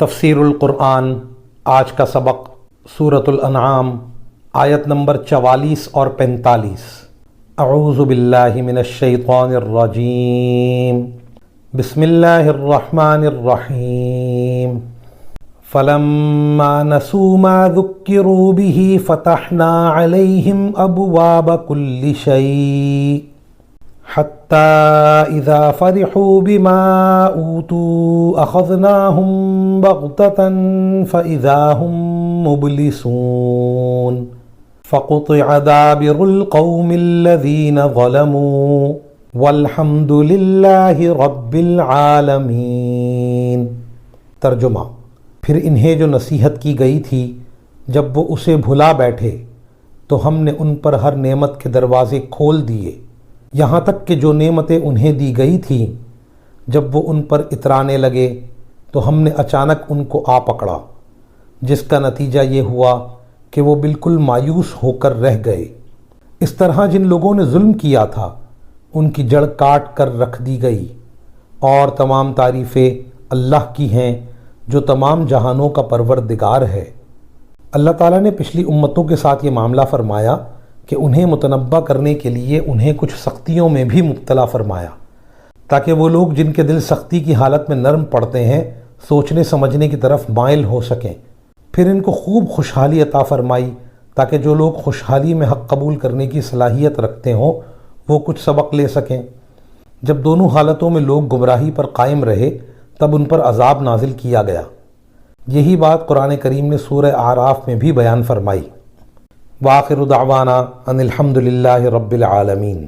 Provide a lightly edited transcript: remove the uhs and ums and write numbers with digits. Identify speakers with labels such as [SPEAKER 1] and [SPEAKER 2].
[SPEAKER 1] تفسیر القرآن آج کا سبق سورۃ الانعام آیت نمبر 44 اور 45۔ اعوذ باللہ من الشیطان الرجیم، بسم اللہ الرحمن الرحیم۔ فلما نسوا ما ذکروا به فتحنا علیہم ابواب کل شیء حتى إذا فرحوا بما أوتوا أخذناهم بغتة فإذا هم مبلسون فقطع دابر القوم الذين ظلموا والحمد لله رب العالمين۔ ترجمہ: پھر انہیں جو نصیحت کی گئی تھی جب وہ اسے بھلا بیٹھے تو ہم نے ان پر ہر نعمت کے دروازے کھول دیے، یہاں تک کہ جو نعمتیں انہیں دی گئی تھیں جب وہ ان پر اترانے لگے تو ہم نے اچانک ان کو آ پکڑا، جس کا نتیجہ یہ ہوا کہ وہ بالکل مایوس ہو کر رہ گئے۔ اس طرح جن لوگوں نے ظلم کیا تھا ان کی جڑ کاٹ کر رکھ دی گئی، اور تمام تعریفیں اللہ کی ہیں جو تمام جہانوں کا پروردگار ہے۔ اللہ تعالیٰ نے پچھلی امتوں کے ساتھ یہ معاملہ فرمایا کہ انہیں متنبہ کرنے کے لیے انہیں کچھ سختیوں میں بھی مبتلا فرمایا، تاکہ وہ لوگ جن کے دل سختی کی حالت میں نرم پڑتے ہیں سوچنے سمجھنے کی طرف مائل ہو سکیں۔ پھر ان کو خوب خوشحالی عطا فرمائی تاکہ جو لوگ خوشحالی میں حق قبول کرنے کی صلاحیت رکھتے ہوں وہ کچھ سبق لے سکیں۔ جب دونوں حالتوں میں لوگ گمراہی پر قائم رہے تب ان پر عذاب نازل کیا گیا۔ یہی بات قرآن کریم نے سورہ اعراف میں بھی بیان فرمائی۔ وآخر دعوانا ان الحمد للہ رب العالمین۔